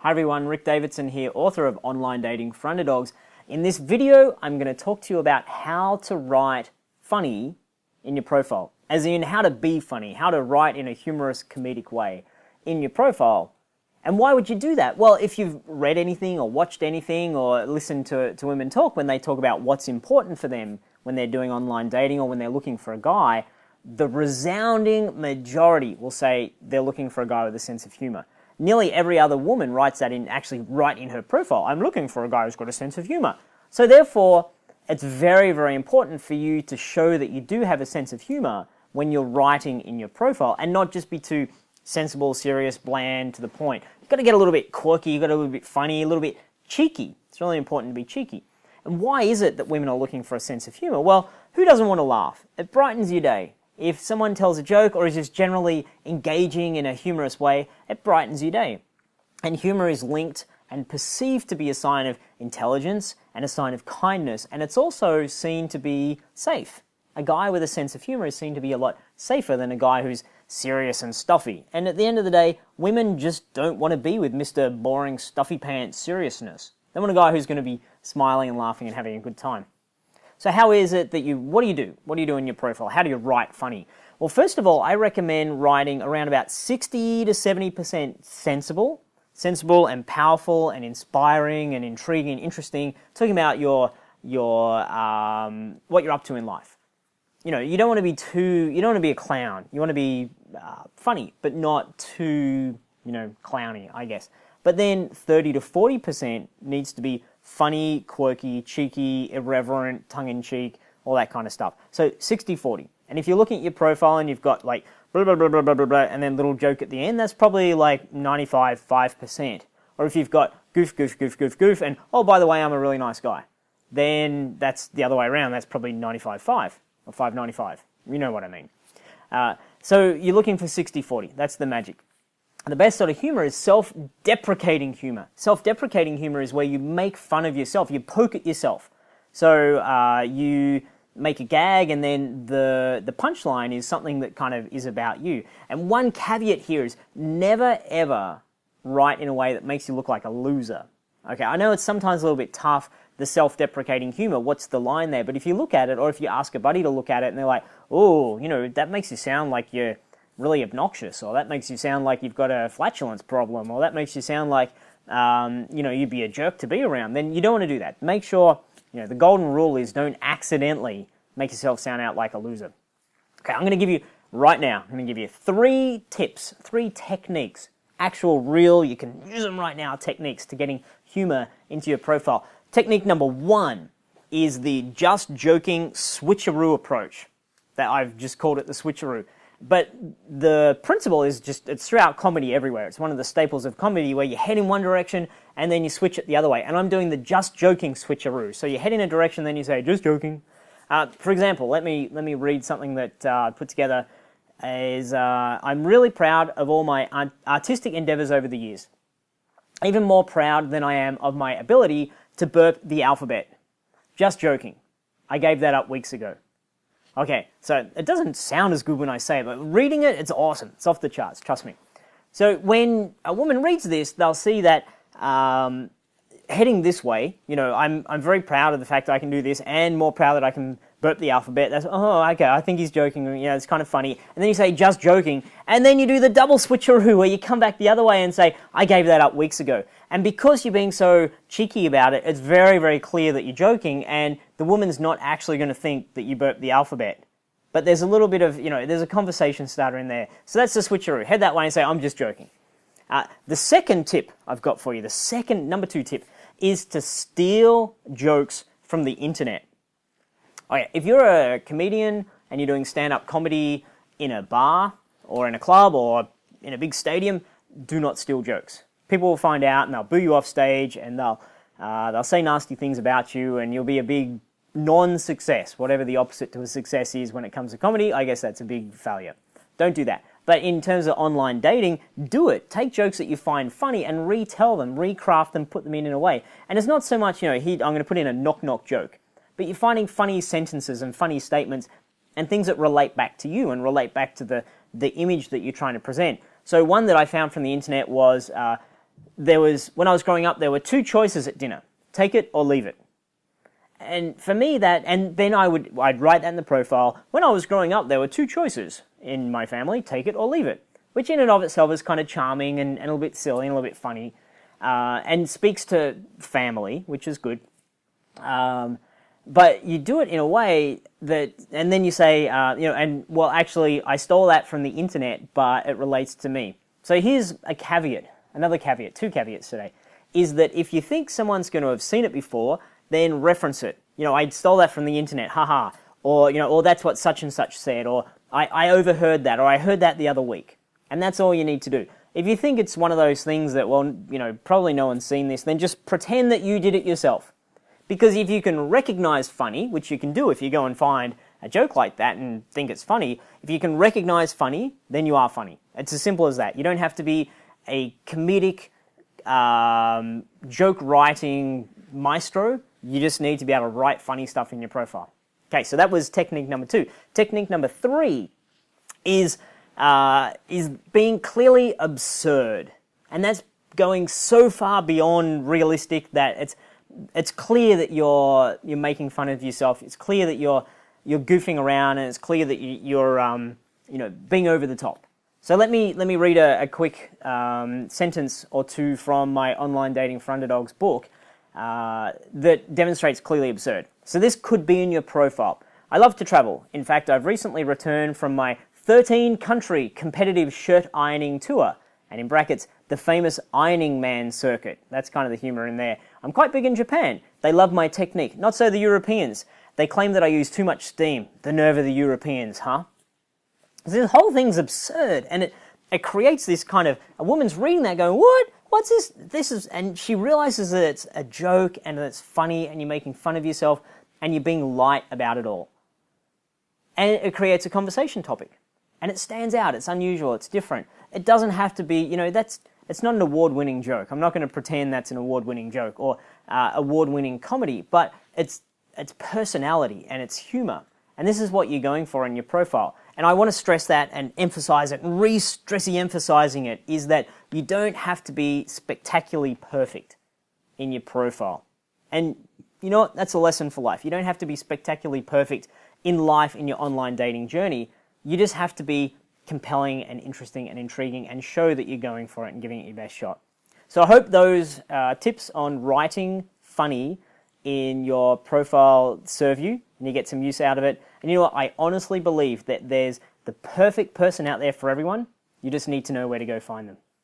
Hi everyone, Rick Davidson here, author of Online Dating for Underdogs. In this video, I'm going to talk to you about how to write funny in your profile. As in how to be funny, how to write in a humorous, comedic way in your profile. And why would you do that? Well, if you've read anything or watched anything or listened to women talk when they talk about what's important for them when they're doing online dating or when they're looking for a guy, the resounding majority will say they're looking for a guy with a sense of humor. Nearly every other woman writes that right in her profile. I'm looking for a guy who's got a sense of humor. So therefore, it's very, very important for you to show that you do have a sense of humor when you're writing in your profile and not just be too sensible, serious, bland, to the point. You've got to get a little bit quirky, you've got to be a little bit funny, a little bit cheeky. It's really important to be cheeky. And why is it that women are looking for a sense of humor? Well, who doesn't want to laugh? It brightens your day. If someone tells a joke or is just generally engaging in a humorous way, it brightens your day. And humor is linked and perceived to be a sign of intelligence and a sign of kindness, and it's also seen to be safe. A guy with a sense of humor is seen to be a lot safer than a guy who's serious and stuffy. And at the end of the day, women just don't want to be with Mr. Boring, Stuffy Pants seriousness. They want a guy who's going to be smiling and laughing and having a good time. So how is it that what do you do? What do you do in your profile? How do you write funny? Well, first of all, I recommend writing around about 60 to 70% sensible and powerful and inspiring and intriguing and interesting, talking about what you're up to in life. You know, you don't want to be a clown. You want to be funny, but not too, clowny, I guess. But then 30 to 40% needs to be funny, quirky, cheeky, irreverent, tongue-in-cheek, all that kind of stuff. So 60-40. And if you're looking at your profile and you've got like blah, blah, blah, blah, blah, blah, blah, and then little joke at the end, that's probably like 95%. Or if you've got goof, goof, goof, goof, goof, and oh, by the way, I'm a really nice guy, then that's the other way around. That's probably 95-5 or 5-95. You know what I mean. So you're looking for 60-40. That's the magic. The best sort of humor is self-deprecating humor. Self-deprecating humor is where you make fun of yourself, you poke at yourself. So you make a gag and then the punchline is something that kind of is about you. And one caveat here is never ever write in a way that makes you look like a loser. Okay, I know it's sometimes a little bit tough, the self-deprecating humor, what's the line there? But if you look at it, or if you ask a buddy to look at it and they're like, oh, that makes you sound like you're really obnoxious, or that makes you sound like you've got a flatulence problem, or that makes you sound like you'd be a jerk to be around, then you don't want to do that. Make sure, the golden rule is don't accidentally make yourself sound out like a loser. Okay, I'm going to give you right now, 3 tips, 3 techniques, actual real, you can use them right now, techniques to getting humor into your profile. Technique number 1 is the just joking switcheroo approach. That I've just called it the switcheroo. But the principle is it's throughout comedy everywhere. It's one of the staples of comedy where you head in one direction and then you switch it the other way. And I'm doing the just joking switcheroo. So you head in a direction, then you say, just joking. For example, let me read something that I put together. I'm really proud of all my artistic endeavors over the years. Even more proud than I am of my ability to burp the alphabet. Just joking. I gave that up weeks ago. Okay, so it doesn't sound as good when I say it, but reading it, it's awesome. It's off the charts, trust me. So when a woman reads this, they'll see that heading this way, I'm very proud of the fact that I can do this and more proud that I can burp the alphabet. That's, oh, okay, I think he's joking, it's kind of funny. And then you say, just joking, and then you do the double switcheroo where you come back the other way and say, I gave that up weeks ago. And because you're being so cheeky about it, it's very, very clear that you're joking, and the woman's not actually going to think that you burped the alphabet. But there's a little bit of, there's a conversation starter in there. So that's the switcheroo. Head that way and say, I'm just joking. The second tip I've got for you, number 2 tip, is to steal jokes from the internet. Okay, if you're a comedian and you're doing stand-up comedy in a bar or in a club or in a big stadium, do not steal jokes. People will find out and they'll boo you off stage and they'll say nasty things about you and you'll be a big non-success. Whatever the opposite to a success is when it comes to comedy, I guess that's a big failure. Don't do that. But in terms of online dating, do it. Take jokes that you find funny and retell them, recraft them, put them in a way. And it's not so much, I'm going to put in a knock-knock joke. But you're finding funny sentences and funny statements and things that relate back to you and relate back to the image that you're trying to present. So one that I found from the internet was when I was growing up, there were two choices at dinner: take it or leave it. And for me, and then I'd write that in the profile. When I was growing up, there were two choices in my family: take it or leave it, which in and of itself is kind of charming and a little bit silly and a little bit funny, and speaks to family, which is good. But you do it in a way that, and then you say, actually, I stole that from the internet, but it relates to me. So here's a caveat, another caveat, two caveats today, is that if you think someone's going to have seen it before, then reference it. I stole that from the internet, haha. Or that's what such and such said, or I overheard that, or I heard that the other week. And that's all you need to do. If you think it's one of those things that, probably no one's seen this, then just pretend that you did it yourself. Because if you can recognize funny, which you can do if you go and find a joke like that and think it's funny, if you can recognize funny, then you are funny. It's as simple as that. You don't have to be a comedic, joke writing maestro. You just need to be able to write funny stuff in your profile. Okay, so that was technique number 2. Technique number 3 is being clearly absurd. And that's going so far beyond realistic that it's clear that you're making fun of yourself. It's clear that you're goofing around, and it's clear that you're being over the top. So let me read a quick sentence or two from my Online Dating for Underdogs book that demonstrates clearly absurd. So this could be in your profile. I love to travel. In fact, I've recently returned from my 13-country competitive shirt ironing tour, and in brackets, the famous Ironing Man circuit. That's kind of the humor in there. I'm quite big in Japan. They love my technique. Not so the Europeans. They claim that I use too much steam. The nerve of the Europeans, huh? This whole thing's absurd, and it creates this kind of, a woman's reading that going, what? What's this? And she realizes that it's a joke and that it's funny and you're making fun of yourself and you're being light about it all. And it creates a conversation topic. And it stands out. It's unusual. It's different. It doesn't have to be, it's not an award-winning joke. I'm not going to pretend that's an award-winning joke or award-winning comedy, but it's personality and it's humor. And this is what you're going for in your profile. And I want to stress that and emphasize it, and re-stressy emphasizing it, is that you don't have to be spectacularly perfect in your profile. And you know what? That's a lesson for life. You don't have to be spectacularly perfect in life in your online dating journey. You just have to be compelling and interesting and intriguing and show that you're going for it and giving it your best shot. So I hope those tips on writing funny in your profile serve you and you get some use out of it. And you know what? I honestly believe that there's the perfect person out there for everyone. You just need to know where to go find them.